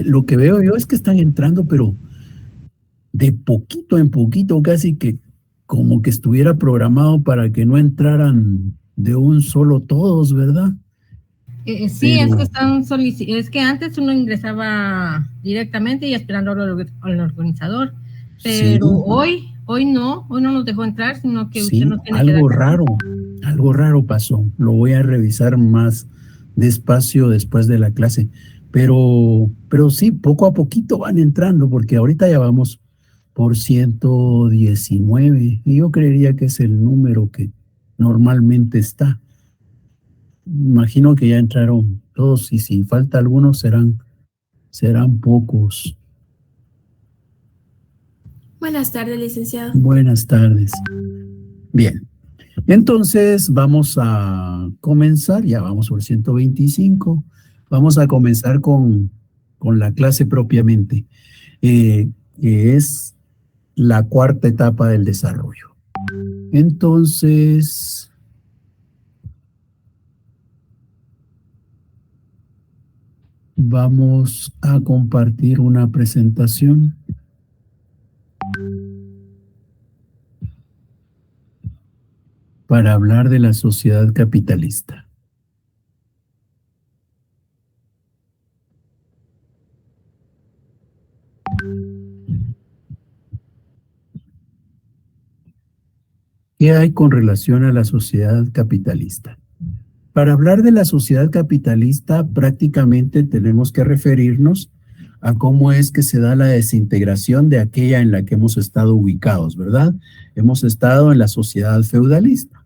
lo que veo yo es que están entrando, pero de poquito en poquito, casi que como que estuviera programado para que no entraran de un solo todos, ¿verdad? Sí, es que es que antes uno ingresaba directamente y esperando al organizador, pero sí. hoy no nos dejó entrar, sino que sí, usted no tiene algo raro pasó. Lo voy a revisar más despacio después de la clase, pero sí, poco a poquito van entrando, porque ahorita ya vamos por 119 y yo creería que es el número que normalmente está. Imagino que ya entraron todos y si falta algunos serán pocos. Buenas tardes, licenciado. Buenas tardes. Bien, entonces vamos a comenzar, ya vamos por 125, vamos a comenzar con la clase propiamente, que es la cuarta etapa del desarrollo. Entonces, vamos a compartir una presentación. Para hablar de la sociedad capitalista. ¿Qué hay con relación a la sociedad capitalista? Para hablar de la sociedad capitalista, prácticamente tenemos que referirnos a cómo es que se da la desintegración de aquella en la que hemos estado ubicados, ¿verdad? Hemos estado en la sociedad feudalista.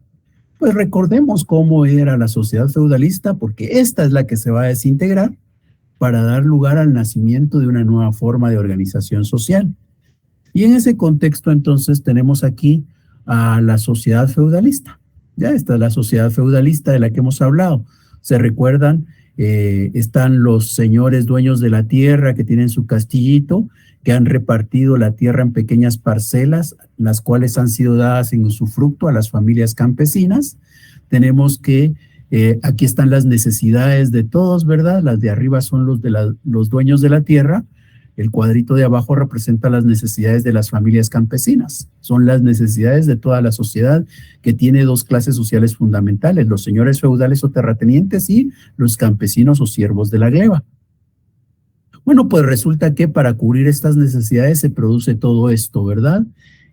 Pues recordemos cómo era la sociedad feudalista, porque esta es la que se va a desintegrar para dar lugar al nacimiento de una nueva forma de organización social. Y en ese contexto, entonces, tenemos aquí a la sociedad feudalista. Ya esta es la sociedad feudalista de la que hemos hablado. ¿Se recuerdan? Están los señores dueños de la tierra que tienen su castillito, que han repartido la tierra en pequeñas parcelas, las cuales han sido dadas en usufructo a las familias campesinas. Tenemos que aquí están las necesidades de todos, ¿verdad? Las de arriba son los dueños de la tierra. El cuadrito de abajo representa las necesidades de las familias campesinas. Son las necesidades de toda la sociedad que tiene dos clases sociales fundamentales, los señores feudales o terratenientes y los campesinos o siervos de la gleba. Bueno, pues resulta que para cubrir estas necesidades se produce todo esto, ¿verdad?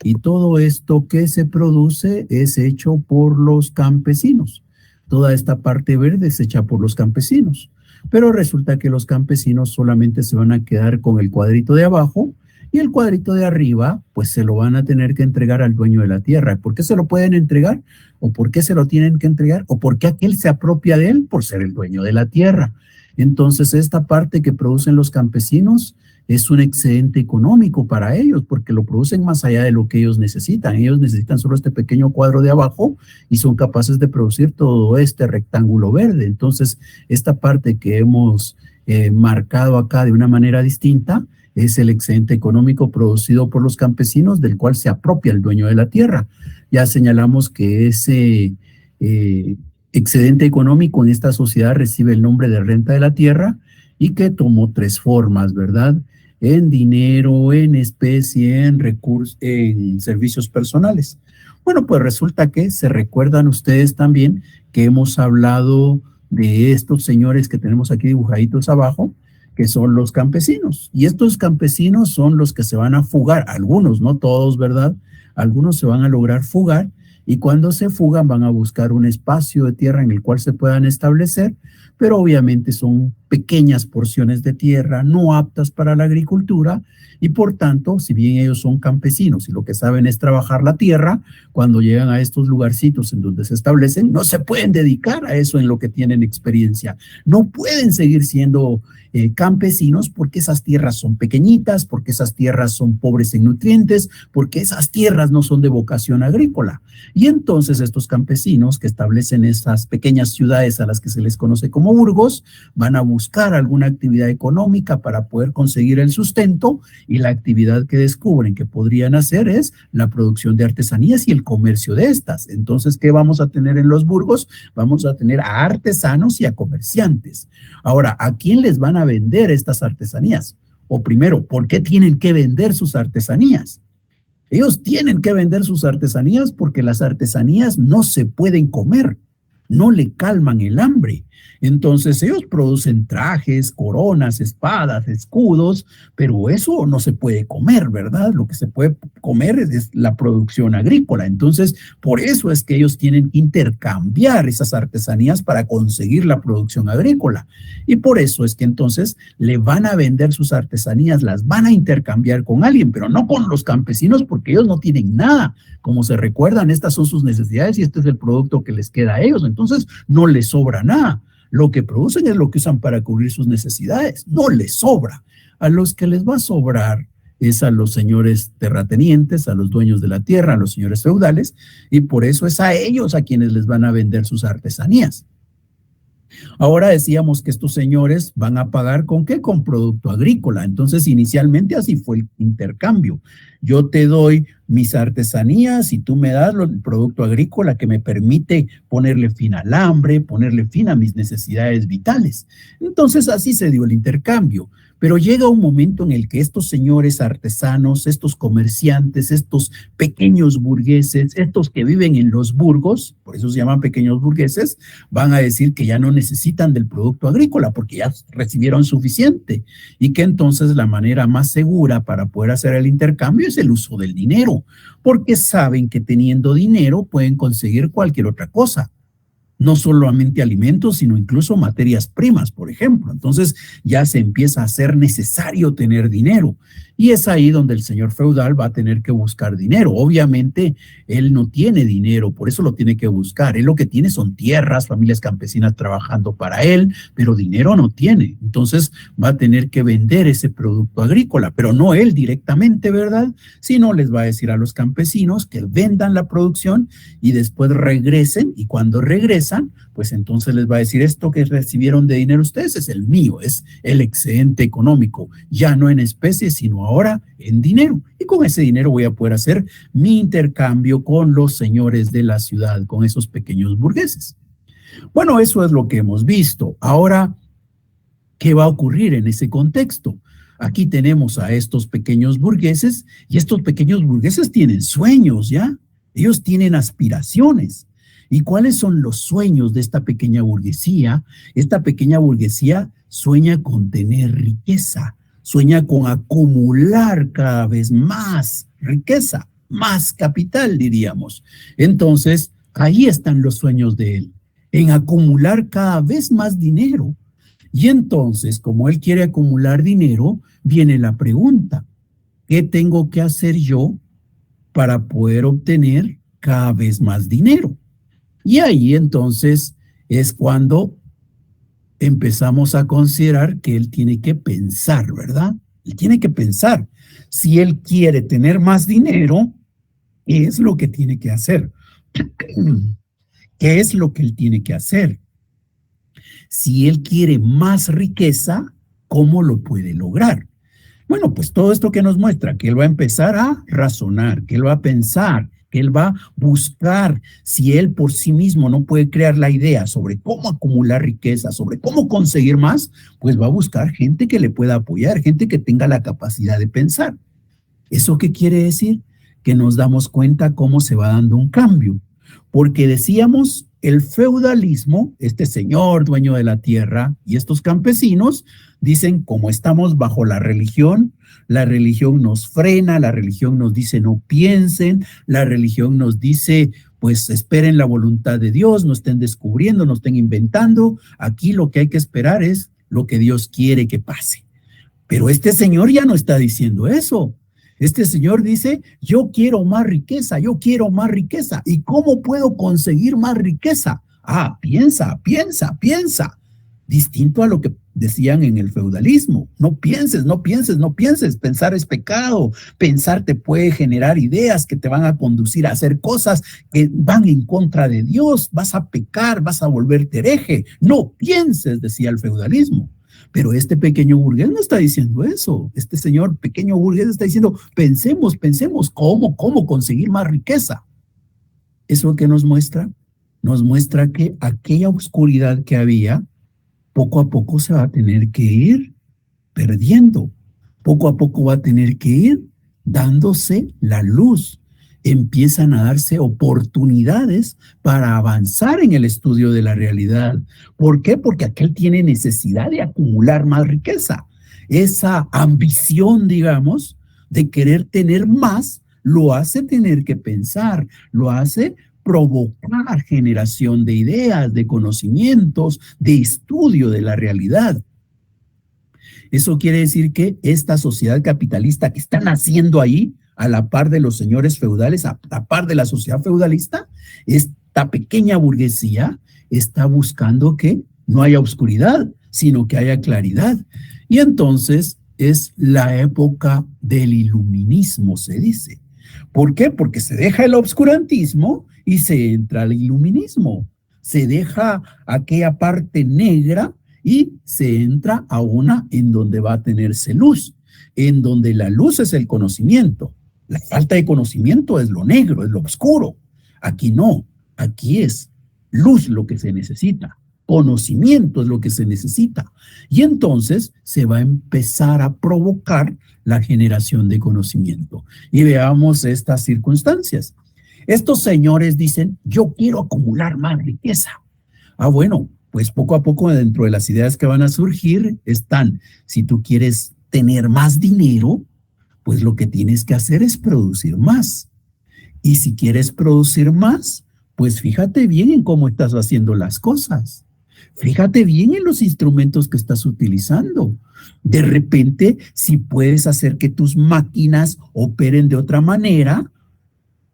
Y todo esto que se produce es hecho por los campesinos. Toda esta parte verde es hecha por los campesinos. Pero resulta que los campesinos solamente se van a quedar con el cuadrito de abajo y el cuadrito de arriba, pues se lo van a tener que entregar al dueño de la tierra. ¿Por qué se lo pueden entregar? ¿O por qué se lo tienen que entregar? ¿O por qué aquel se apropia de él? Por ser el dueño de la tierra. Entonces, esta parte que producen los campesinos es un excedente económico para ellos, porque lo producen más allá de lo que ellos necesitan. Ellos necesitan solo este pequeño cuadro de abajo y son capaces de producir todo este rectángulo verde. Entonces, esta parte que hemos marcado acá de una manera distinta es el excedente económico producido por los campesinos, del cual se apropia el dueño de la tierra. Ya señalamos que ese excedente económico en esta sociedad recibe el nombre de renta de la tierra y que tomó tres formas, ¿verdad? En dinero, en especie, en recursos, en servicios personales. Bueno, pues resulta que se recuerdan ustedes también que hemos hablado de estos señores que tenemos aquí dibujaditos abajo, que son los campesinos. Y estos campesinos son los que se van a fugar, algunos, no todos, ¿verdad? Algunos se van a lograr fugar y cuando se fugan van a buscar un espacio de tierra en el cual se puedan establecer, pero obviamente son pequeñas porciones de tierra no aptas para la agricultura y por tanto, si bien ellos son campesinos y lo que saben es trabajar la tierra, cuando llegan a estos lugarcitos en donde se establecen, no se pueden dedicar a eso en lo que tienen experiencia. No pueden seguir siendo campesinos porque esas tierras son pequeñitas, porque esas tierras son pobres en nutrientes, porque esas tierras no son de vocación agrícola. Y entonces estos campesinos que establecen esas pequeñas ciudades a las que se les conoce como como Burgos, van a buscar alguna actividad económica para poder conseguir el sustento, y la actividad que descubren que podrían hacer es la producción de artesanías y el comercio de estas. Entonces, ¿qué vamos a tener en los Burgos? Vamos a tener a artesanos y a comerciantes. Ahora, ¿a quién les van a vender estas artesanías? O primero, ¿por qué tienen que vender sus artesanías? Ellos tienen que vender sus artesanías porque las artesanías no se pueden comer, no le calman el hambre. Entonces ellos producen trajes, coronas, espadas, escudos, pero eso no se puede comer, ¿verdad? Lo que se puede comer es la producción agrícola. Entonces, por eso es que ellos tienen que intercambiar esas artesanías para conseguir la producción agrícola. Y por eso es que entonces le van a vender sus artesanías, las van a intercambiar con alguien, pero no con los campesinos porque ellos no tienen nada. Como se recuerdan, estas son sus necesidades y este es el producto que les queda a ellos. Entonces, no les sobra nada. Lo que producen es lo que usan para cubrir sus necesidades. No les sobra. A los que les va a sobrar es a los señores terratenientes, a los dueños de la tierra, a los señores feudales, y por eso es a ellos a quienes les van a vender sus artesanías. Ahora decíamos que estos señores van a pagar ¿con qué? Con producto agrícola. Entonces, inicialmente así fue el intercambio. Yo te doy mis artesanías y tú me das el producto agrícola que me permite ponerle fin al hambre, ponerle fin a mis necesidades vitales. Entonces, así se dio el intercambio. Pero llega un momento en el que estos señores artesanos, estos comerciantes, estos pequeños burgueses, estos que viven en los burgos, por eso se llaman pequeños burgueses, van a decir que ya no necesitan del producto agrícola porque ya recibieron suficiente y que entonces la manera más segura para poder hacer el intercambio es el uso del dinero, porque saben que teniendo dinero pueden conseguir cualquier otra cosa. No solamente alimentos, sino incluso materias primas, por ejemplo. Entonces ya se empieza a hacer necesario tener dinero. Y es ahí donde el señor feudal va a tener que buscar dinero. Obviamente, él no tiene dinero, por eso lo tiene que buscar. Él lo que tiene son tierras, familias campesinas trabajando para él, pero dinero no tiene. Entonces va a tener que vender ese producto agrícola, pero no él directamente, ¿verdad? Sino les va a decir a los campesinos que vendan la producción y después regresen, y cuando regresan, pues entonces les va a decir, esto que recibieron de dinero ustedes es el mío, es el excedente económico, ya no en especie, sino ahora en dinero. Y con ese dinero voy a poder hacer mi intercambio con los señores de la ciudad, con esos pequeños burgueses. Bueno, eso es lo que hemos visto. Ahora, ¿qué va a ocurrir en ese contexto? Aquí tenemos a estos pequeños burgueses, y estos pequeños burgueses tienen sueños, ¿ya? Ellos tienen aspiraciones. ¿Y cuáles son los sueños de esta pequeña burguesía? Esta pequeña burguesía sueña con tener riqueza, sueña con acumular cada vez más riqueza, más capital, diríamos. Entonces, ahí están los sueños de él, en acumular cada vez más dinero. Y entonces, como él quiere acumular dinero, viene la pregunta, ¿qué tengo que hacer yo para poder obtener cada vez más dinero? Y ahí entonces es cuando empezamos a considerar que él tiene que pensar, ¿verdad? Él tiene que pensar. Si él quiere tener más dinero, ¿qué es lo que tiene que hacer? ¿Qué es lo que él tiene que hacer? Si él quiere más riqueza, ¿cómo lo puede lograr? Bueno, pues todo esto que nos muestra, que él va a empezar a razonar, que él va a pensar, que él va a buscar. Si él por sí mismo no puede crear la idea sobre cómo acumular riqueza, sobre cómo conseguir más, pues va a buscar gente que le pueda apoyar, gente que tenga la capacidad de pensar. ¿Eso qué quiere decir? Que nos damos cuenta cómo se va dando un cambio. Porque decíamos, el feudalismo, este señor dueño de la tierra y estos campesinos dicen, como estamos bajo la religión nos frena, la religión nos dice no piensen, la religión nos dice pues esperen la voluntad de Dios, no estén descubriendo, no estén inventando, aquí lo que hay que esperar es lo que Dios quiere que pase. Pero este señor ya no está diciendo eso. Este señor dice, yo quiero más riqueza, yo quiero más riqueza. ¿Y cómo puedo conseguir más riqueza? Ah, piensa. Distinto a lo que decían en el feudalismo. No pienses, no pienses, no pienses. Pensar es pecado. Pensar te puede generar ideas que te van a conducir a hacer cosas que van en contra de Dios. Vas a pecar, vas a volverte hereje. No pienses, decía el feudalismo. Pero este pequeño burgués no está diciendo eso. Este señor pequeño burgués está diciendo, pensemos, ¿cómo conseguir más riqueza? ¿Eso qué nos muestra? Nos muestra que aquella oscuridad que había, poco a poco se va a tener que ir perdiendo. Poco a poco va a tener que ir dándose la luz. Empiezan a darse oportunidades para avanzar en el estudio de la realidad. ¿Por qué? Porque aquel tiene necesidad de acumular más riqueza. Esa ambición, digamos, de querer tener más, lo hace tener que pensar, lo hace provocar generación de ideas, de conocimientos, de estudio de la realidad. Eso quiere decir que esta sociedad capitalista que está naciendo ahí, a la par de los señores feudales, a la par de la sociedad feudalista, esta pequeña burguesía está buscando que no haya oscuridad, sino que haya claridad. Y entonces es la época del iluminismo, se dice. ¿Por qué? Porque se deja el obscurantismo y se entra al iluminismo. Se deja aquella parte negra y se entra a una en donde va a tenerse luz, en donde la luz es el conocimiento. La falta de conocimiento es lo negro, es lo oscuro. Aquí no, aquí es luz lo que se necesita, conocimiento es lo que se necesita. Y entonces se va a empezar a provocar la generación de conocimiento. Y veamos estas circunstancias. Estos señores dicen, yo quiero acumular más riqueza. Bueno, pues poco a poco dentro de las ideas que van a surgir están, si tú quieres tener más dinero, pues lo que tienes que hacer es producir más. Y si quieres producir más, pues fíjate bien en cómo estás haciendo las cosas. Fíjate bien en los instrumentos que estás utilizando. De repente, si puedes hacer que tus máquinas operen de otra manera,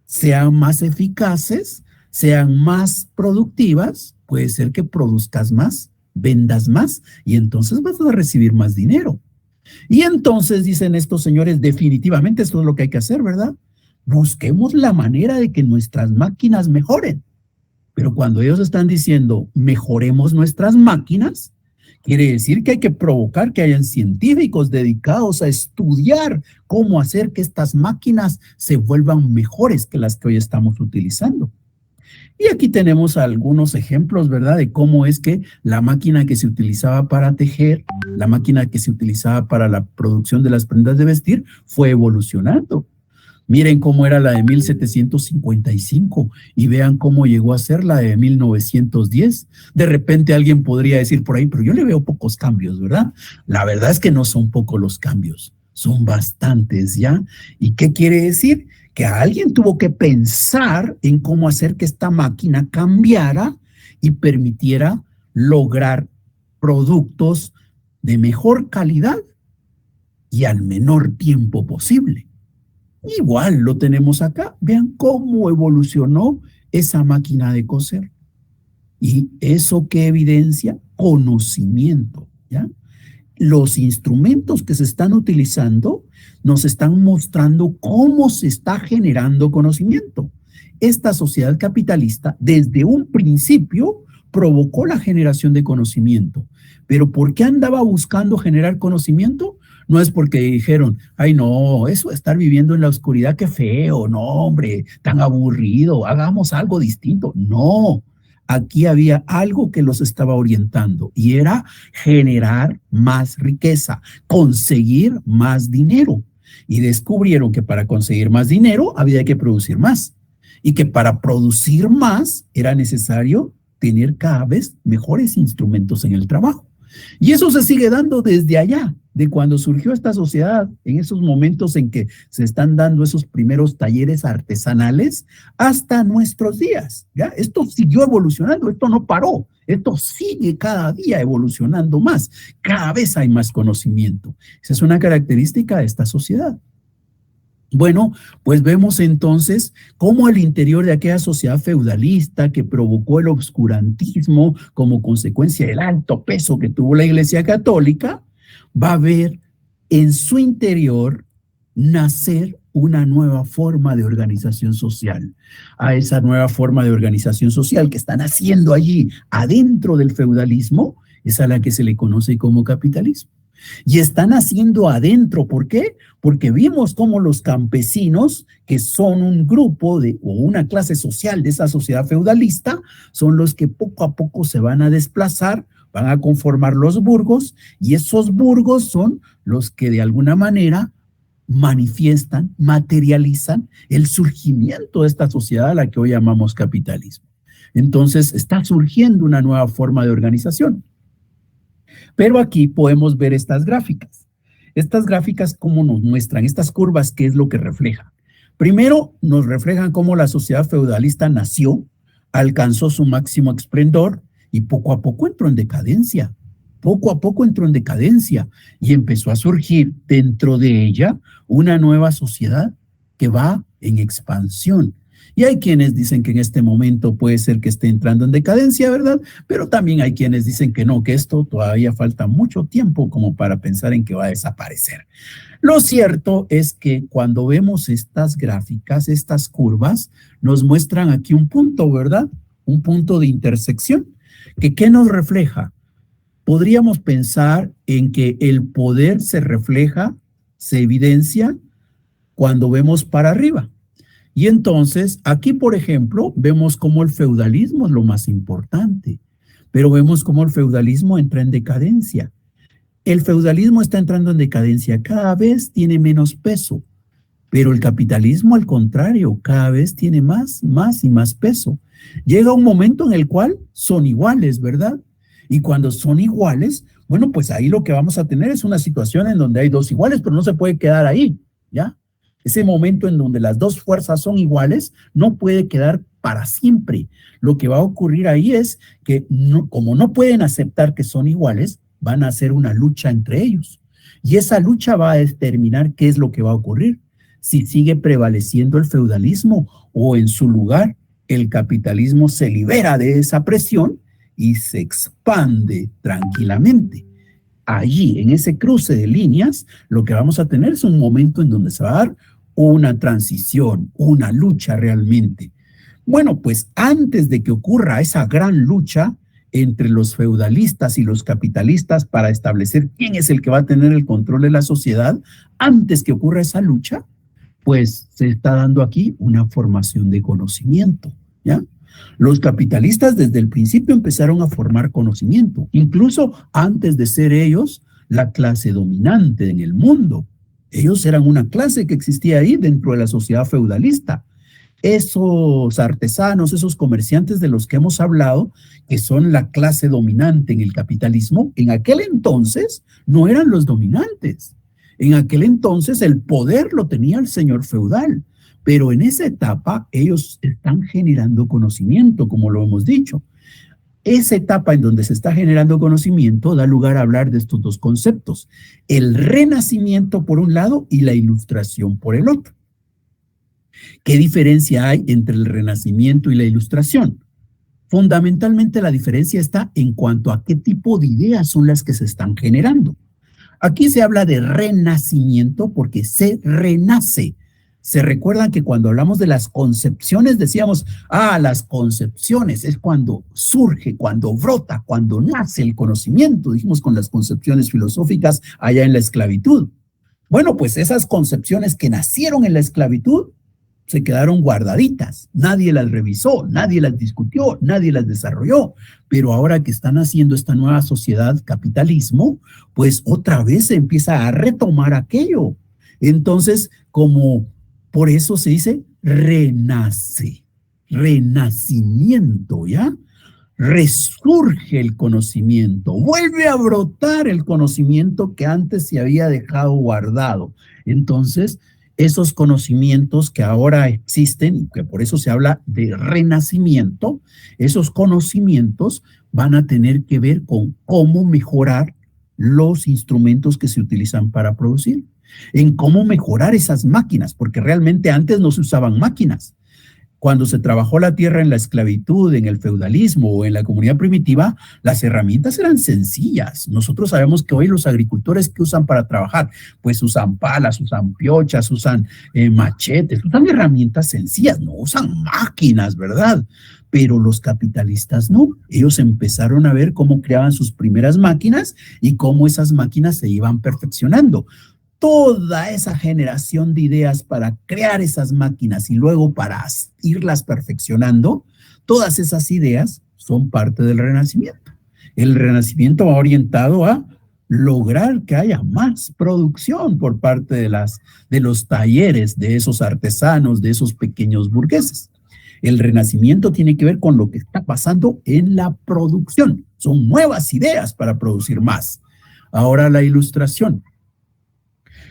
sean más eficaces, sean más productivas, puede ser que produzcas más, vendas más, y entonces vas a recibir más dinero. Y entonces dicen estos señores, definitivamente esto es lo que hay que hacer, ¿verdad? Busquemos la manera de que nuestras máquinas mejoren. Pero cuando ellos están diciendo, mejoremos nuestras máquinas, quiere decir que hay que provocar que hayan científicos dedicados a estudiar cómo hacer que estas máquinas se vuelvan mejores que las que hoy estamos utilizando. Y aquí tenemos algunos ejemplos, ¿verdad?, de cómo es que la máquina que se utilizaba para tejer, la máquina que se utilizaba para la producción de las prendas de vestir, fue evolucionando. Miren cómo era la de 1755 y vean cómo llegó a ser la de 1910. De repente alguien podría decir por ahí, pero yo le veo pocos cambios, ¿verdad? La verdad es que no son pocos los cambios, son bastantes, ¿ya? ¿Y qué quiere decir? Que alguien tuvo que pensar en cómo hacer que esta máquina cambiara y permitiera lograr productos de mejor calidad y al menor tiempo posible. Igual lo tenemos acá. Vean cómo evolucionó esa máquina de coser. ¿Y eso qué evidencia? Conocimiento, ¿ya? Los instrumentos que se están utilizando nos están mostrando cómo se está generando conocimiento. Esta sociedad capitalista, desde un principio, provocó la generación de conocimiento. ¿Pero por qué andaba buscando generar conocimiento? No es porque dijeron, ay no, eso de estar viviendo en la oscuridad, qué feo, no hombre, tan aburrido, hagamos algo distinto. No, aquí había algo que los estaba orientando y era generar más riqueza, conseguir más dinero. Y descubrieron que para conseguir más dinero había que producir más y que para producir más era necesario tener cada vez mejores instrumentos en el trabajo. Y eso se sigue dando desde allá, de cuando surgió esta sociedad, en esos momentos en que se están dando esos primeros talleres artesanales, hasta nuestros días, ¿ya? Esto siguió evolucionando, esto no paró, esto sigue cada día evolucionando más, cada vez hay más conocimiento. Esa es una característica de esta sociedad. Bueno, pues vemos entonces cómo al interior de aquella sociedad feudalista que provocó el obscurantismo como consecuencia del alto peso que tuvo la Iglesia Católica, va a haber en su interior nacer una nueva forma de organización social. A esa nueva forma de organización social que están haciendo allí adentro del feudalismo es a la que se le conoce como capitalismo. Y están haciendo adentro, ¿por qué? Porque vimos cómo los campesinos, que son un grupo o una clase social de esa sociedad feudalista, son los que poco a poco se van a desplazar, van a conformar los burgos, y esos burgos son los que de alguna manera manifiestan, materializan el surgimiento de esta sociedad a la que hoy llamamos capitalismo. Entonces está surgiendo una nueva forma de organización. Pero aquí podemos ver estas gráficas. Estas gráficas, ¿cómo nos muestran? Estas curvas, ¿qué es lo que reflejan? Primero, nos reflejan cómo la sociedad feudalista nació, alcanzó su máximo esplendor y poco a poco entró en decadencia. Poco a poco entró en decadencia y empezó a surgir dentro de ella una nueva sociedad que va en expansión. Y hay quienes dicen que en este momento puede ser que esté entrando en decadencia, ¿verdad? Pero también hay quienes dicen que no, que esto todavía falta mucho tiempo como para pensar en que va a desaparecer. Lo cierto es que cuando vemos estas gráficas, estas curvas, nos muestran aquí un punto, ¿verdad? Un punto de intersección. ¿Qué nos refleja? Podríamos pensar en que el poder se refleja, se evidencia cuando vemos para arriba. Y entonces, aquí, por ejemplo, vemos cómo el feudalismo es lo más importante, pero vemos cómo el feudalismo entra en decadencia. El feudalismo está entrando en decadencia, cada vez tiene menos peso, pero el capitalismo, al contrario, cada vez tiene más y más peso. Llega un momento en el cual son iguales, ¿verdad? Y cuando son iguales, bueno, pues ahí lo que vamos a tener es una situación en donde hay dos iguales, pero no se puede quedar ahí, ¿ya? Ese momento en donde las dos fuerzas son iguales no puede quedar para siempre. Lo que va a ocurrir ahí es que como no pueden aceptar que son iguales, van a hacer una lucha entre ellos. Y esa lucha va a determinar qué es lo que va a ocurrir. Si sigue prevaleciendo el feudalismo o en su lugar el capitalismo se libera de esa presión y se expande tranquilamente. Allí, en ese cruce de líneas, lo que vamos a tener es un momento en donde se va a dar una transición, una lucha realmente. Bueno, pues antes de que ocurra esa gran lucha entre los feudalistas y los capitalistas para establecer quién es el que va a tener el control de la sociedad, antes que ocurra esa lucha, pues se está dando aquí una formación de conocimiento, ¿ya? Los capitalistas desde el principio empezaron a formar conocimiento, incluso antes de ser ellos la clase dominante en el mundo. Ellos eran una clase que existía ahí dentro de la sociedad feudalista. Esos artesanos, esos comerciantes de los que hemos hablado, que son la clase dominante en el capitalismo, en aquel entonces no eran los dominantes. En aquel entonces el poder lo tenía el señor feudal. Pero en esa etapa ellos están generando conocimiento, como lo hemos dicho. Esa etapa en donde se está generando conocimiento da lugar a hablar de estos dos conceptos, el renacimiento por un lado y la ilustración por el otro. ¿Qué diferencia hay entre el renacimiento y la ilustración? Fundamentalmente la diferencia está en cuanto a qué tipo de ideas son las que se están generando. Aquí se habla de renacimiento porque se renace. Se recuerdan que cuando hablamos de las concepciones decíamos, las concepciones es cuando surge, cuando brota, cuando nace el conocimiento, dijimos con las concepciones filosóficas allá en la esclavitud. Bueno, pues esas concepciones que nacieron en la esclavitud se quedaron guardaditas, nadie las revisó, nadie las discutió, nadie las desarrolló, pero ahora que están haciendo esta nueva sociedad, capitalismo, pues otra vez se empieza a retomar aquello. Entonces, por eso se dice renace, renacimiento, ¿ya? Resurge el conocimiento, vuelve a brotar el conocimiento que antes se había dejado guardado. Entonces, esos conocimientos que ahora existen, y que por eso se habla de renacimiento, esos conocimientos van a tener que ver con cómo mejorar los instrumentos que se utilizan para producir, en cómo mejorar esas máquinas, porque realmente antes no se usaban máquinas. Cuando se trabajó la tierra en la esclavitud, en el feudalismo o en la comunidad primitiva, las herramientas eran sencillas. Nosotros sabemos que hoy los agricultores que usan para trabajar, pues usan palas, usan piochas, usan machetes, usan herramientas sencillas, no usan máquinas, ¿verdad? Pero los capitalistas no. Ellos empezaron a ver cómo creaban sus primeras máquinas y cómo esas máquinas se iban perfeccionando. Toda esa generación de ideas para crear esas máquinas y luego para irlas perfeccionando, todas esas ideas son parte del Renacimiento. El Renacimiento va orientado a lograr que haya más producción por parte de los talleres, de esos artesanos, de esos pequeños burgueses. El Renacimiento tiene que ver con lo que está pasando en la producción. Son nuevas ideas para producir más. Ahora la Ilustración.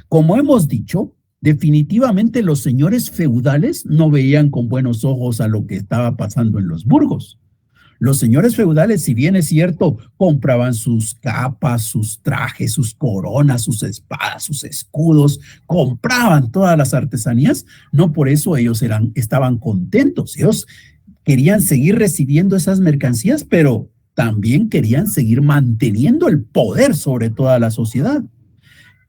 Como hemos dicho, definitivamente los señores feudales no veían con buenos ojos a lo que estaba pasando en los burgos. Los señores feudales, si bien es cierto, compraban sus capas, sus trajes, sus coronas, sus espadas, sus escudos, compraban todas las artesanías, no por eso ellos estaban contentos. Ellos querían seguir recibiendo esas mercancías, pero también querían seguir manteniendo el poder sobre toda la sociedad.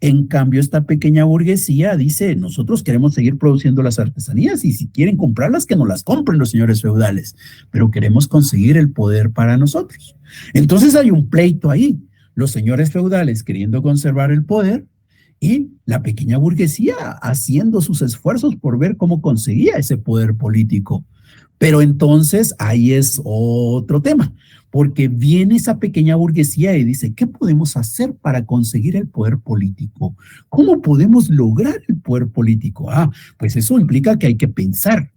En cambio, esta pequeña burguesía dice, nosotros queremos seguir produciendo las artesanías y si quieren comprarlas, que nos las compren los señores feudales, pero queremos conseguir el poder para nosotros. Entonces hay un pleito ahí, los señores feudales queriendo conservar el poder y la pequeña burguesía haciendo sus esfuerzos por ver cómo conseguía ese poder político. Pero entonces ahí es otro tema, porque viene esa pequeña burguesía y dice, ¿qué podemos hacer para conseguir el poder político? ¿Cómo podemos lograr el poder político? Pues eso implica que hay que pensar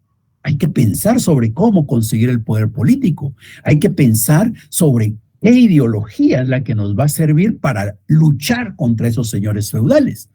sobre cómo conseguir el poder político, hay que pensar sobre qué ideología es la que nos va a servir para luchar contra esos señores feudales.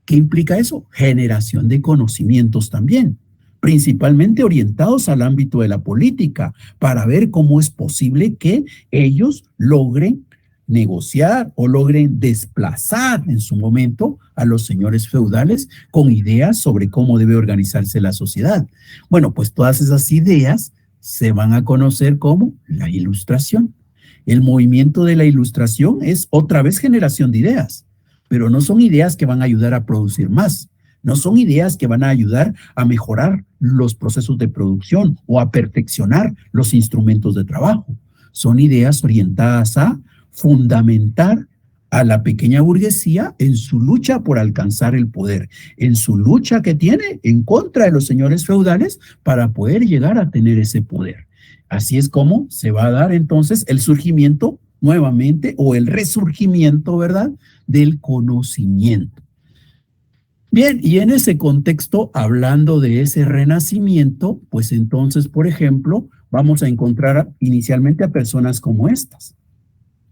¿Qué implica eso? Generación de conocimientos también, principalmente orientados al ámbito de la política, para ver cómo es posible que ellos logren negociar o logren desplazar en su momento a los señores feudales con ideas sobre cómo debe organizarse la sociedad. Bueno, pues todas esas ideas se van a conocer como la Ilustración. El movimiento de la Ilustración es otra vez generación de ideas, pero no son ideas que van a ayudar a producir más. No son ideas que van a ayudar a mejorar los procesos de producción o a perfeccionar los instrumentos de trabajo. Son ideas orientadas a fundamentar a la pequeña burguesía en su lucha por alcanzar el poder, en su lucha que tiene en contra de los señores feudales para poder llegar a tener ese poder. Así es como se va a dar entonces el surgimiento nuevamente o el resurgimiento, ¿verdad?, del conocimiento. Bien, y en ese contexto, hablando de ese renacimiento, pues entonces, por ejemplo, vamos a encontrar inicialmente a personas como estas.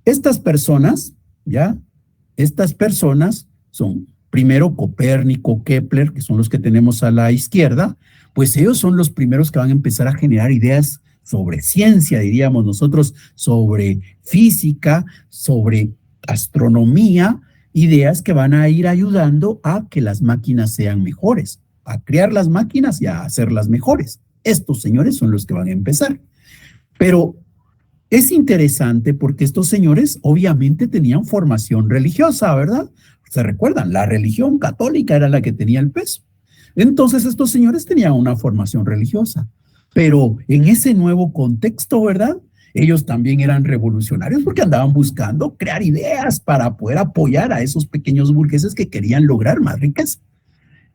Estas personas son primero Copérnico, Kepler, que son los que tenemos a la izquierda, pues ellos son los primeros que van a empezar a generar ideas sobre ciencia, diríamos nosotros, sobre física, sobre astronomía, ideas que van a ir ayudando a que las máquinas sean mejores, a crear las máquinas y a hacerlas mejores. Estos señores son los que van a empezar. Pero es interesante porque estos señores obviamente tenían formación religiosa, ¿verdad? ¿Se recuerdan? La religión católica era la que tenía el peso. Entonces estos señores tenían una formación religiosa. Pero en ese nuevo contexto, ¿verdad?, ellos también eran revolucionarios porque andaban buscando crear ideas para poder apoyar a esos pequeños burgueses que querían lograr más riqueza.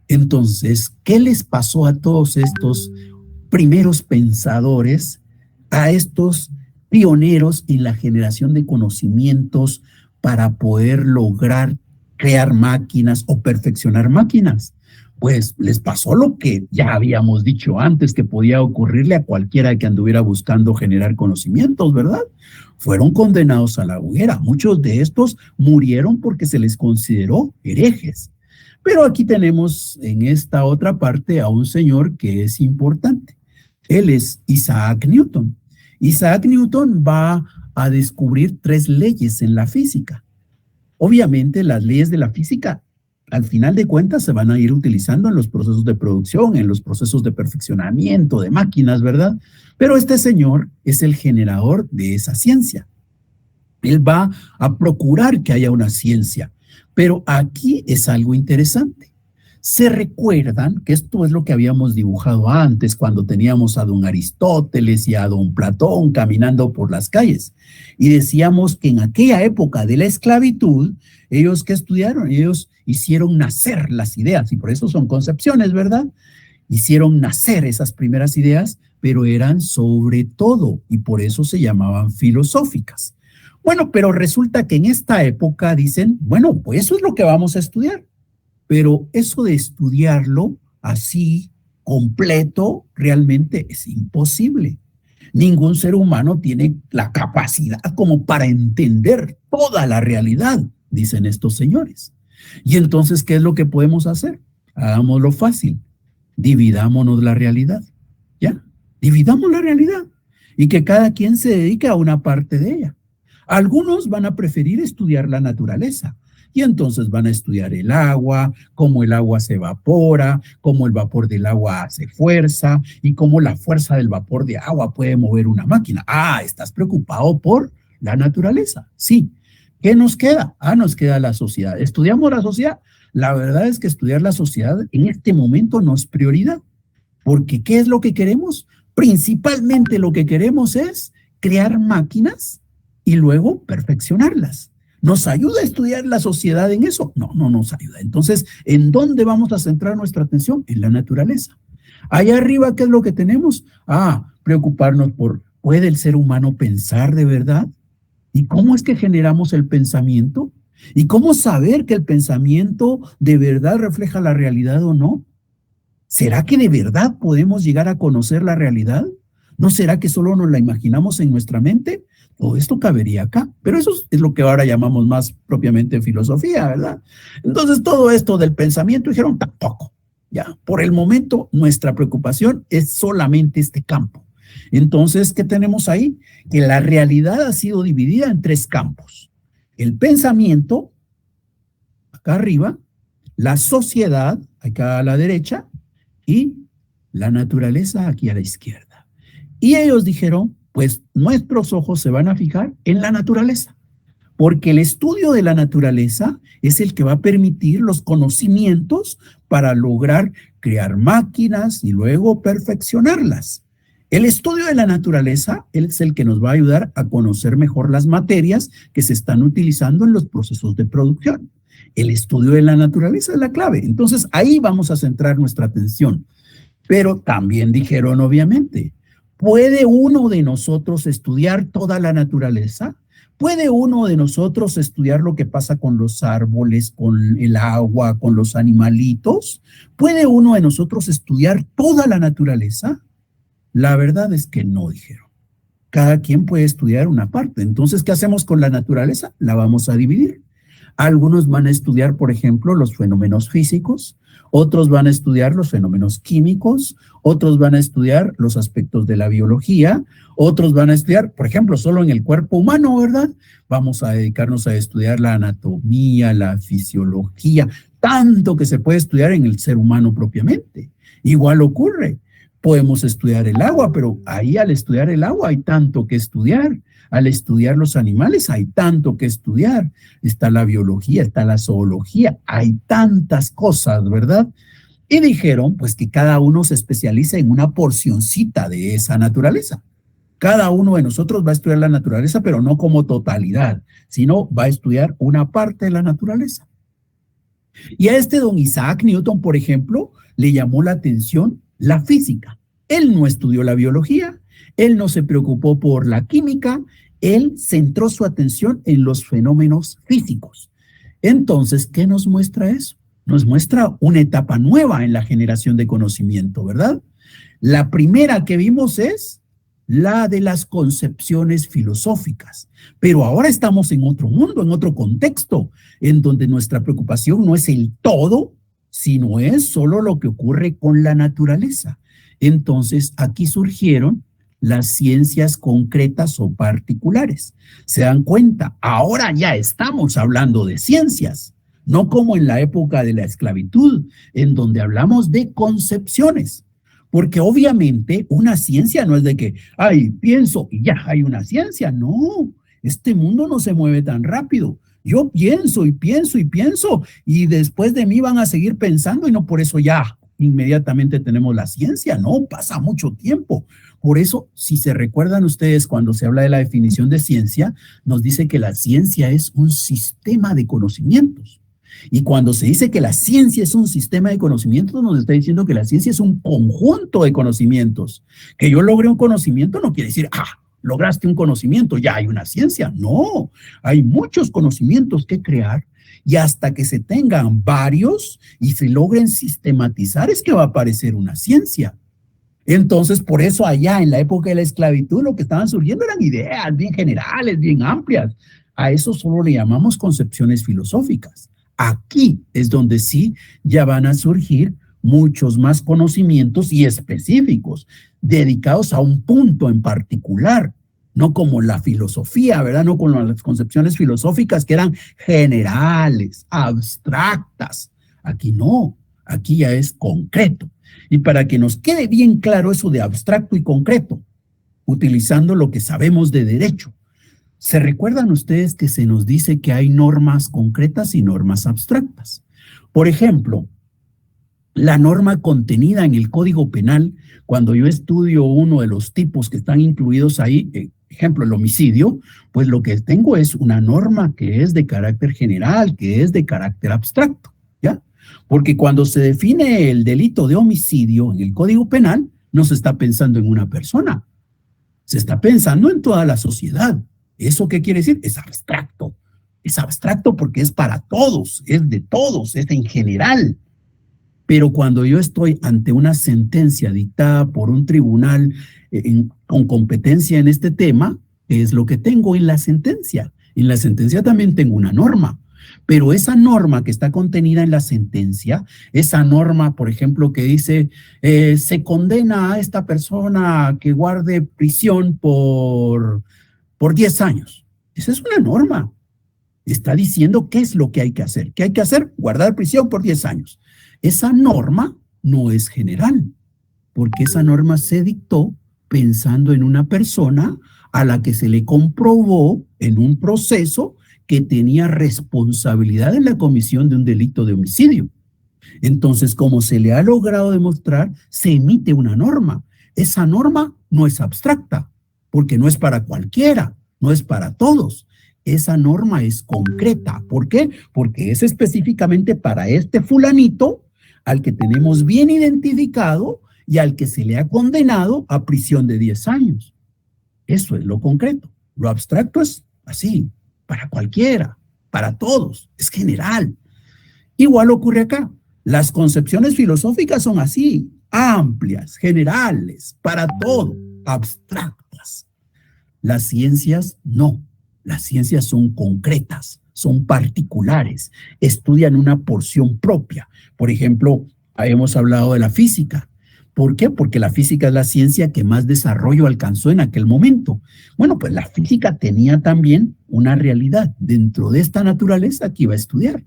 Entonces, ¿qué les pasó a todos estos primeros pensadores, a estos pioneros en la generación de conocimientos para poder lograr crear máquinas o perfeccionar máquinas? Pues les pasó lo que ya habíamos dicho antes que podía ocurrirle a cualquiera que anduviera buscando generar conocimientos, ¿verdad? Fueron condenados a la hoguera. Muchos de estos murieron porque se les consideró herejes. Pero aquí tenemos en esta otra parte a un señor que es importante. Él es Isaac Obviamente las leyes de la física al final de cuentas se van a ir utilizando en los procesos de producción, en los procesos de perfeccionamiento de máquinas, ¿verdad? Pero este señor es el generador de esa ciencia. Él va a procurar que haya una ciencia. Pero aquí es algo interesante. Se recuerdan que esto es lo que habíamos dibujado antes cuando teníamos a don Aristóteles y a don Platón caminando por las calles. Y decíamos que en aquella época de la esclavitud, ellos que estudiaron, ellos hicieron nacer las ideas, y por eso son concepciones, ¿verdad? Hicieron nacer esas primeras ideas, pero eran sobre todo, y por eso se llamaban filosóficas. Bueno, pero resulta que en esta época dicen, bueno, pues eso es lo que vamos a estudiar. Pero eso de estudiarlo así, completo, realmente es imposible. Ningún ser humano tiene la capacidad como para entender toda la realidad, dicen estos señores. Y entonces, ¿qué es lo que podemos hacer? Hagámoslo fácil. Dividámonos la realidad. ¿Ya? Dividamos la realidad. Y que cada quien se dedique a una parte de ella. Algunos van a preferir estudiar la naturaleza. Y entonces van a estudiar el agua, cómo el agua se evapora, cómo el vapor del agua hace fuerza y cómo la fuerza del vapor de agua puede mover una máquina. Ah, ¿estás preocupado por la naturaleza? Sí. ¿Qué nos queda? Ah, nos queda la sociedad. ¿Estudiamos la sociedad? La verdad es que estudiar la sociedad en este momento no es prioridad. Porque ¿qué es lo que queremos? Principalmente lo que queremos es crear máquinas y luego perfeccionarlas. ¿Nos ayuda a estudiar la sociedad en eso? No, no nos ayuda. Entonces, ¿en dónde vamos a centrar nuestra atención? En la naturaleza. Allá arriba, ¿qué es lo que tenemos? Ah, preocuparnos por, ¿puede el ser humano pensar de verdad? ¿Y cómo es que generamos el pensamiento? ¿Y cómo saber que el pensamiento de verdad refleja la realidad o no? ¿Será que de verdad podemos llegar a conocer la realidad? ¿No será que solo nos la imaginamos en nuestra mente? Todo esto cabería acá, pero eso es lo que ahora llamamos más propiamente filosofía, ¿verdad? Entonces todo esto del pensamiento dijeron tampoco, ya, por el momento nuestra preocupación es solamente este campo. Entonces, ¿qué tenemos ahí? Que la realidad ha sido dividida en tres campos. El pensamiento, acá arriba, la sociedad, acá a la derecha, y la naturaleza aquí a la izquierda. Y ellos dijeron, pues nuestros ojos se van a fijar en la naturaleza, porque el estudio de la naturaleza es el que va a permitir los conocimientos para lograr crear máquinas y luego perfeccionarlas. El estudio de la naturaleza es el que nos va a ayudar a conocer mejor las materias que se están utilizando en los procesos de producción. El estudio de la naturaleza es la clave. Entonces, ahí vamos a centrar nuestra atención. Pero también dijeron, obviamente, ¿puede uno de nosotros estudiar toda la naturaleza? ¿Puede uno de nosotros estudiar lo que pasa con los árboles, con el agua, con los animalitos? ¿Puede uno de nosotros estudiar toda la naturaleza? La verdad es que no, dijeron. Cada quien puede estudiar una parte. Entonces, ¿qué hacemos con la naturaleza? La vamos a dividir. Algunos van a estudiar, por ejemplo, los fenómenos físicos, otros van a estudiar los fenómenos químicos, otros van a estudiar los aspectos de la biología, otros van a estudiar, por ejemplo, solo en el cuerpo humano, ¿verdad? Vamos a dedicarnos a estudiar la anatomía, la fisiología, tanto que se puede estudiar en el ser humano propiamente. Igual ocurre. Podemos estudiar el agua, pero ahí al estudiar el agua hay tanto que estudiar. Al estudiar los animales hay tanto que estudiar. Está la biología, está la zoología, hay tantas cosas, ¿verdad? Y dijeron, pues, que cada uno se especializa en una porcioncita de esa naturaleza. Cada uno de nosotros va a estudiar la naturaleza, pero no como totalidad, sino va a estudiar una parte de la naturaleza. Y a este don Isaac Newton, por ejemplo, le llamó la atención la física. Él no estudió la biología, él no se preocupó por la química, él centró su atención en los fenómenos físicos. Entonces, ¿qué nos muestra eso? Nos muestra una etapa nueva en la generación de conocimiento, ¿verdad? La primera que vimos es la de las concepciones filosóficas, pero ahora estamos en otro mundo, en otro contexto, en donde nuestra preocupación no es el todo, sino es solo lo que ocurre con la naturaleza. Entonces, aquí surgieron las ciencias concretas o particulares. ¿Se dan cuenta? Ahora ya estamos hablando de ciencias, no como en la época de la esclavitud, en donde hablamos de concepciones. Porque obviamente una ciencia no es de que, ay, pienso y ya hay una ciencia. No, este mundo no se mueve tan rápido. Yo pienso y pienso y pienso y después de mí van a seguir pensando y no por eso ya inmediatamente tenemos la ciencia. No, pasa mucho tiempo. Por eso, si se recuerdan ustedes cuando se habla de la definición de ciencia, nos dice que la ciencia es un sistema de conocimientos. Y cuando se dice que la ciencia es un sistema de conocimientos, nos está diciendo que la ciencia es un conjunto de conocimientos. Que yo logre un conocimiento no quiere decir, lograste un conocimiento, ya hay una ciencia. No, hay muchos conocimientos que crear y hasta que se tengan varios y se logren sistematizar es que va a aparecer una ciencia. Entonces, por eso allá en la época de la esclavitud lo que estaban surgiendo eran ideas bien generales, bien amplias. A eso solo le llamamos concepciones filosóficas. Aquí es donde sí ya van a surgir muchos más conocimientos y específicos, dedicados a un punto en particular, no como la filosofía, ¿verdad? No como las concepciones filosóficas que eran generales, abstractas. Aquí no, aquí ya es concreto. Y para que nos quede bien claro eso de abstracto y concreto, utilizando lo que sabemos de derecho, ¿se recuerdan ustedes que se nos dice que hay normas concretas y normas abstractas? Por ejemplo, la norma contenida en el Código Penal, cuando yo estudio uno de los tipos que están incluidos ahí, ejemplo, el homicidio, pues lo que tengo es una norma que es de carácter general, que es de carácter abstracto, ¿ya? Porque cuando se define el delito de homicidio en el Código Penal, no se está pensando en una persona, se está pensando en toda la sociedad. ¿Eso qué quiere decir? Es abstracto. Es abstracto porque es para todos, es de todos, es en general. Pero cuando yo estoy ante una sentencia dictada por un tribunal con competencia en este tema, es lo que tengo en la sentencia. En la sentencia también tengo una norma. Pero esa norma que está contenida en la sentencia, esa norma, por ejemplo, que dice, se condena a esta persona a que guarde prisión por 10 años. Esa es una norma. Está diciendo qué es lo que hay que hacer. ¿Qué hay que hacer? Guardar prisión por 10 años. Esa norma no es general, porque esa norma se dictó pensando en una persona a la que se le comprobó en un proceso que tenía responsabilidad en la comisión de un delito de homicidio. Entonces, como se le ha logrado demostrar, se emite una norma. Esa norma no es abstracta, porque no es para cualquiera, no es para todos. Esa norma es concreta. ¿Por qué? Porque es específicamente para este fulanito al que tenemos bien identificado y al que se le ha condenado a prisión de 10 años. Eso es lo concreto. Lo abstracto es así, para cualquiera, para todos, es general. Igual ocurre acá. Las concepciones filosóficas son así, amplias, generales, para todo, abstractas. Las ciencias no. Las ciencias son concretas, son particulares, estudian una porción propia. Por ejemplo, hemos hablado de la física. ¿Por qué? Porque la física es la ciencia que más desarrollo alcanzó en aquel momento. Bueno, pues la física tenía también una realidad dentro de esta naturaleza que iba a estudiar.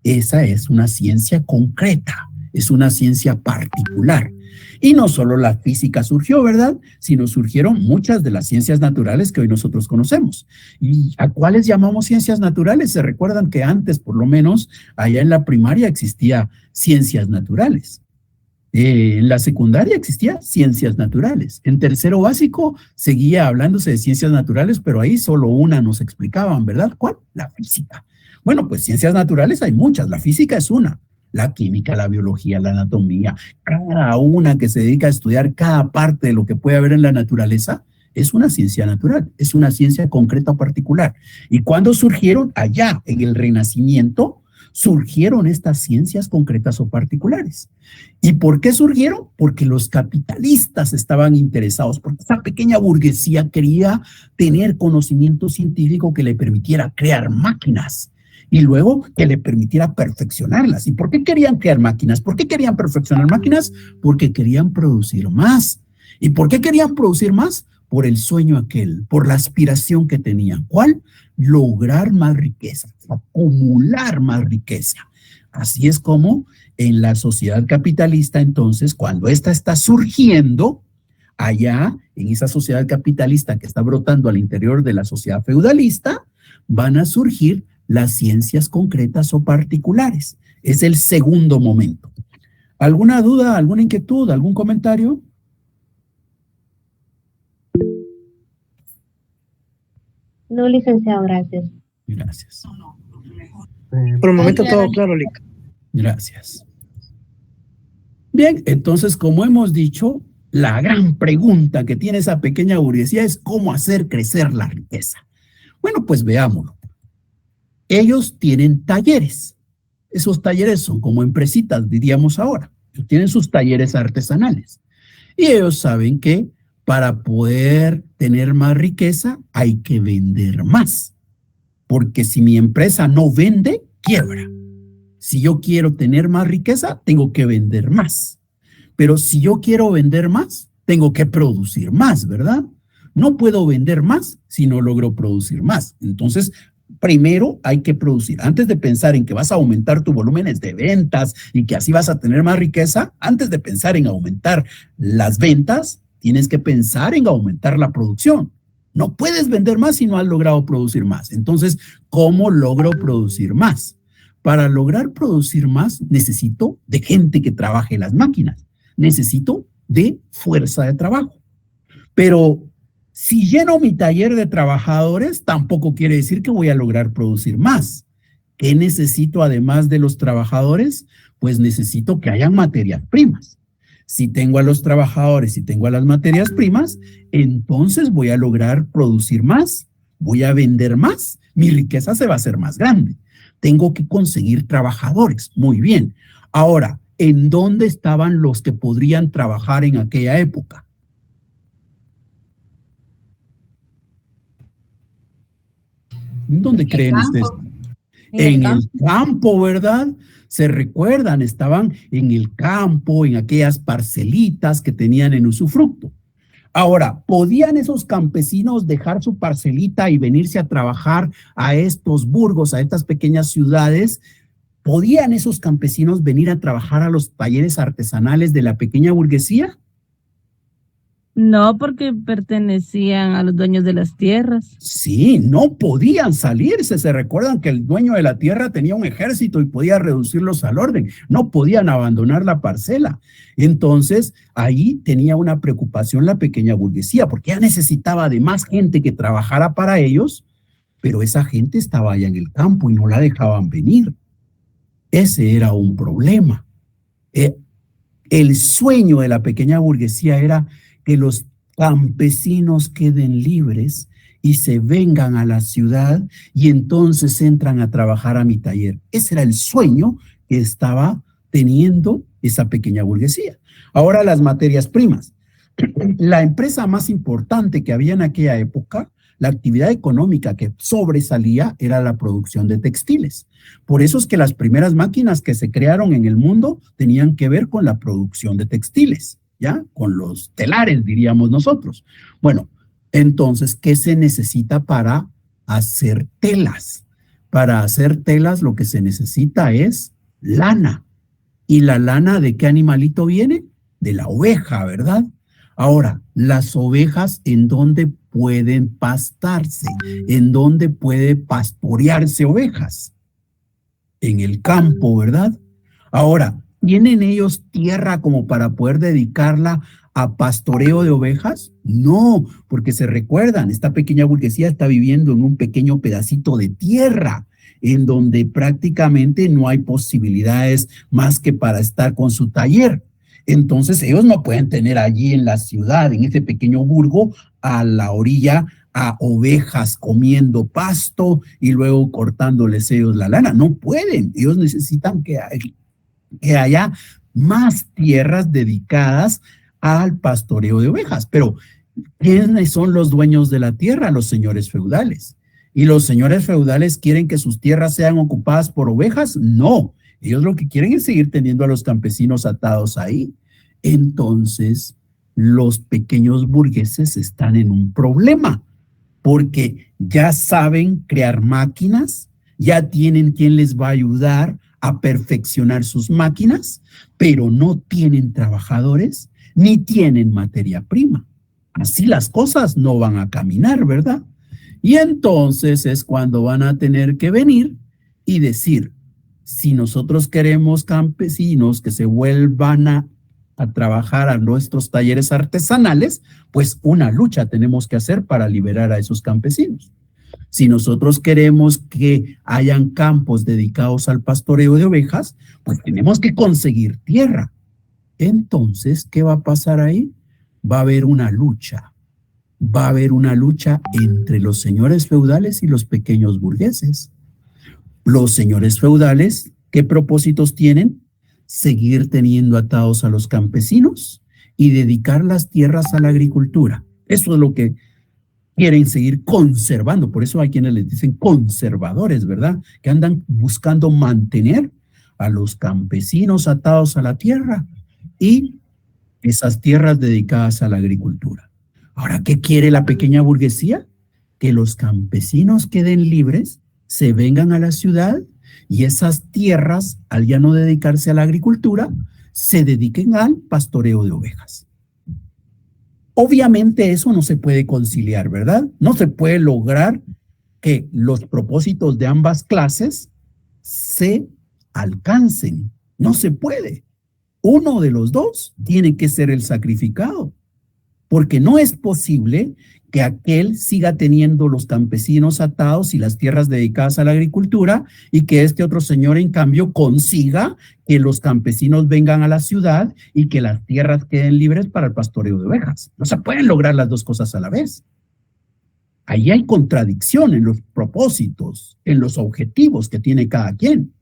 Esa es una ciencia concreta, es una ciencia particular. Y no solo la física surgió, ¿verdad? Sino surgieron muchas de las ciencias naturales que hoy nosotros conocemos. ¿Y a cuáles llamamos ciencias naturales? Se recuerdan que antes, por lo menos, allá en la primaria existía ciencias naturales. En la secundaria existía ciencias naturales. En tercero básico seguía hablándose de ciencias naturales, pero ahí solo una nos explicaban, ¿verdad? ¿Cuál? La física. Bueno, pues ciencias naturales hay muchas, la física es una. La química, la biología, la anatomía, cada una que se dedica a estudiar cada parte de lo que puede haber en la naturaleza, es una ciencia natural, es una ciencia concreta o particular. Y cuando surgieron allá en el Renacimiento, surgieron estas ciencias concretas o particulares. ¿Y por qué surgieron? Porque los capitalistas estaban interesados, porque esa pequeña burguesía quería tener conocimiento científico que le permitiera crear máquinas y luego que le permitiera perfeccionarlas. ¿Y por qué querían crear máquinas? ¿Por qué querían perfeccionar máquinas? Porque querían producir más. ¿Y por qué querían producir más? por el sueño aquel, por la aspiración que tenían. ¿Cuál? Lograr más riqueza, acumular más riqueza. Así es como en la sociedad capitalista, entonces, cuando esta está surgiendo, allá en esa sociedad capitalista que está brotando al interior de la sociedad feudalista, van a surgir las ciencias concretas o particulares. Es el segundo momento. ¿Alguna duda, alguna inquietud, algún comentario? No, licenciado, gracias. Gracias. Por el momento todo claro, Lic. Gracias. Bien, entonces, como hemos dicho, la gran pregunta que tiene esa pequeña burguesía es cómo hacer crecer la riqueza. Bueno, pues veámoslo. Ellos tienen talleres. Esos talleres son como empresitas, diríamos ahora. Tienen sus talleres artesanales. Y ellos saben que para poder tener más riqueza hay que vender más. Porque si mi empresa no vende, quiebra. Si yo quiero tener más riqueza, tengo que vender más. Pero si yo quiero vender más, tengo que producir más, ¿verdad? No puedo vender más si no logro producir más. Entonces, primero hay que producir. Antes de pensar en que vas a aumentar tus volúmenes de ventas y que así vas a tener más riqueza, antes de pensar en aumentar las ventas, tienes que pensar en aumentar la producción. No puedes vender más si no has logrado producir más. Entonces, ¿cómo logro producir más? Para lograr producir más, necesito de gente que trabaje las máquinas. Necesito de fuerza de trabajo. Pero si lleno mi taller de trabajadores, tampoco quiere decir que voy a lograr producir más. ¿Qué necesito además de los trabajadores? Pues necesito que hayan materias primas. Si tengo a los trabajadores y tengo a las materias primas, entonces voy a lograr producir más, voy a vender más, mi riqueza se va a hacer más grande. Tengo que conseguir trabajadores. Muy bien. Ahora, ¿en dónde estaban los que podrían trabajar en aquella época? ¿Dónde creen ustedes? En el campo, ¿verdad? Se recuerdan, estaban en el campo, en aquellas parcelitas que tenían en usufructo. Ahora, ¿podían esos campesinos dejar su parcelita y venirse a trabajar a estos burgos, a estas pequeñas ciudades? ¿Podían esos campesinos venir a trabajar a los talleres artesanales de la pequeña burguesía? No, porque pertenecían a los dueños de las tierras. Sí, no podían salirse. Se recuerdan que el dueño de la tierra tenía un ejército y podía reducirlos al orden. No podían abandonar la parcela. Entonces, ahí tenía una preocupación la pequeña burguesía, porque ya necesitaba de más gente que trabajara para ellos, pero esa gente estaba allá en el campo y no la dejaban venir. Ese era un problema. El sueño de la pequeña burguesía era que los campesinos queden libres y se vengan a la ciudad y entonces entran a trabajar a mi taller. Ese era el sueño que estaba teniendo esa pequeña burguesía. Ahora las materias primas. La empresa más importante que había en aquella época, la actividad económica que sobresalía era la producción de textiles. Por eso es que las primeras máquinas que se crearon en el mundo tenían que ver con la producción de textiles. ¿Ya? Con los telares, diríamos nosotros. Bueno, entonces, ¿qué se necesita para hacer telas? Para hacer telas lo que se necesita es lana. ¿Y la lana de qué animalito viene? De la oveja, ¿verdad? Ahora, las ovejas, ¿en dónde pueden pastarse? ¿En dónde puede pastorearse ovejas? En el campo, ¿verdad? Ahora, ¿tienen ellos tierra como para poder dedicarla a pastoreo de ovejas? No, porque se recuerdan, esta pequeña burguesía está viviendo en un pequeño pedacito de tierra, en donde prácticamente no hay posibilidades más que para estar con su taller. Entonces ellos no pueden tener allí en la ciudad, en ese pequeño burgo, a la orilla, a ovejas comiendo pasto y luego cortándoles ellos la lana. No pueden, ellos necesitan que haya más tierras dedicadas al pastoreo de ovejas. Pero, ¿quiénes son los dueños de la tierra? Los señores feudales. ¿Y los señores feudales quieren que sus tierras sean ocupadas por ovejas? No. Ellos lo que quieren es seguir teniendo a los campesinos atados ahí. Entonces, los pequeños burgueses están en un problema, porque ya saben crear máquinas, ya tienen quien les va a ayudar a perfeccionar sus máquinas, pero no tienen trabajadores ni tienen materia prima. Así las cosas no van a caminar, ¿verdad? Y entonces es cuando van a tener que venir y decir, si nosotros queremos campesinos que se vuelvan a trabajar a nuestros talleres artesanales, pues una lucha tenemos que hacer para liberar a esos campesinos. Si nosotros queremos que hayan campos dedicados al pastoreo de ovejas, pues tenemos que conseguir tierra. Entonces, ¿qué va a pasar ahí? Va a haber una lucha. Va a haber una lucha entre los señores feudales y los pequeños burgueses. Los señores feudales, ¿qué propósitos tienen? Seguir teniendo atados a los campesinos y dedicar las tierras a la agricultura. Eso es lo que quieren seguir conservando. Por eso hay quienes les dicen conservadores, ¿verdad? Que andan buscando mantener a los campesinos atados a la tierra y esas tierras dedicadas a la agricultura. Ahora, ¿qué quiere la pequeña burguesía? Que los campesinos queden libres, se vengan a la ciudad y esas tierras, al ya no dedicarse a la agricultura, se dediquen al pastoreo de ovejas. Obviamente eso no se puede conciliar, ¿verdad? No se puede lograr que los propósitos de ambas clases se alcancen. No se puede. Uno de los dos tiene que ser el sacrificado, porque no es posible que aquel siga teniendo los campesinos atados y las tierras dedicadas a la agricultura y que este otro señor, en cambio, consiga que los campesinos vengan a la ciudad y que las tierras queden libres para el pastoreo de ovejas. No se pueden lograr las dos cosas a la vez. Ahí hay contradicción en los propósitos, en los objetivos que tiene cada quien.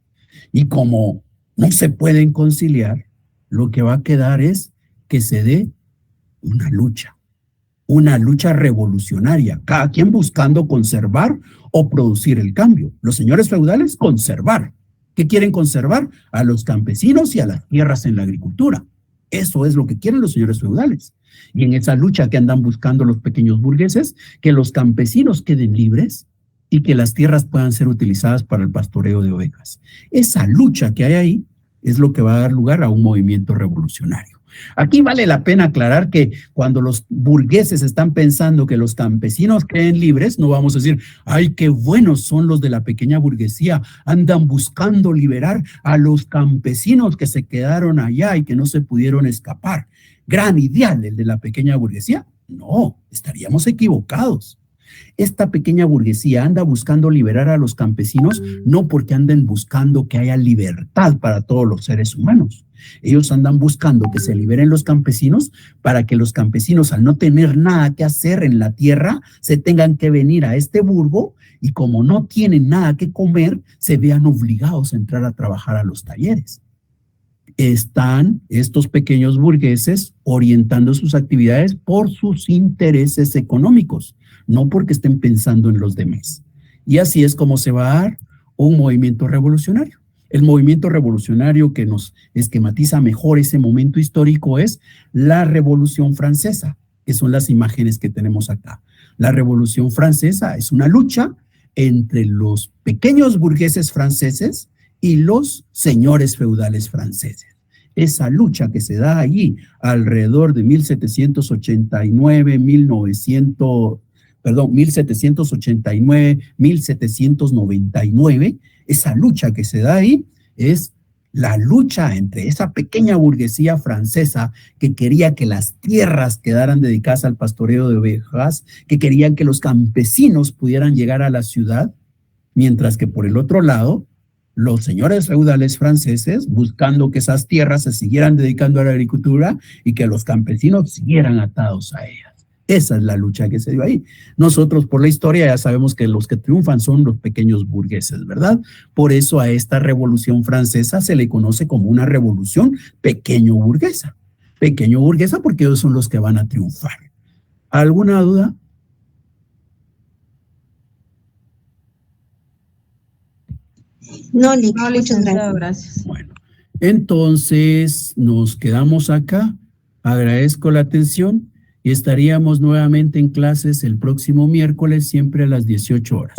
Y como no se pueden conciliar, lo que va a quedar es que se dé una lucha revolucionaria, cada quien buscando conservar o producir el cambio. Los señores feudales, conservar. ¿Qué quieren conservar? A los campesinos y a las tierras en la agricultura. Eso es lo que quieren los señores feudales. Y en esa lucha que andan buscando los pequeños burgueses, que los campesinos queden libres y que las tierras puedan ser utilizadas para el pastoreo de ovejas. Esa lucha que hay ahí es lo que va a dar lugar a un movimiento revolucionario. Aquí vale la pena aclarar que cuando los burgueses están pensando que los campesinos queden libres, no vamos a decir, ay, qué buenos son los de la pequeña burguesía, andan buscando liberar a los campesinos que se quedaron allá y que no se pudieron escapar. Gran ideal el de la pequeña burguesía. No, estaríamos equivocados. Esta pequeña burguesía anda buscando liberar a los campesinos no porque anden buscando que haya libertad para todos los seres humanos. Ellos andan buscando que se liberen los campesinos para que los campesinos, al no tener nada que hacer en la tierra, se tengan que venir a este burgo y como no tienen nada que comer, se vean obligados a entrar a trabajar a los talleres. Están estos pequeños burgueses orientando sus actividades por sus intereses económicos, no porque estén pensando en los demás. Y así es como se va a dar un movimiento revolucionario. El movimiento revolucionario que nos esquematiza mejor ese momento histórico es la Revolución Francesa, que son las imágenes que tenemos acá. La Revolución Francesa es una lucha entre los pequeños burgueses franceses y los señores feudales franceses. Esa lucha que se da allí alrededor de 1789, 1799, esa lucha que se da ahí es la lucha entre esa pequeña burguesía francesa que quería que las tierras quedaran dedicadas al pastoreo de ovejas, que querían que los campesinos pudieran llegar a la ciudad, mientras que por el otro lado, los señores feudales franceses buscando que esas tierras se siguieran dedicando a la agricultura y que los campesinos siguieran atados a ellas. Esa es la lucha que se dio ahí. Nosotros por la historia ya sabemos que los que triunfan son los pequeños burgueses, ¿verdad? Por eso a esta Revolución Francesa se le conoce como una revolución pequeño burguesa. Pequeño burguesa porque ellos son los que van a triunfar. ¿Alguna duda? No, muchas gracias. Bueno, entonces nos quedamos acá Agradezco la atención y estaríamos nuevamente en clases el próximo miércoles, siempre a las 18 horas.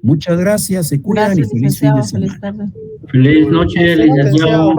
Muchas gracias, se cuidan y Gracias, feliz fin de licenciado. semana. Feliz tarde. Feliz noche, licenciado.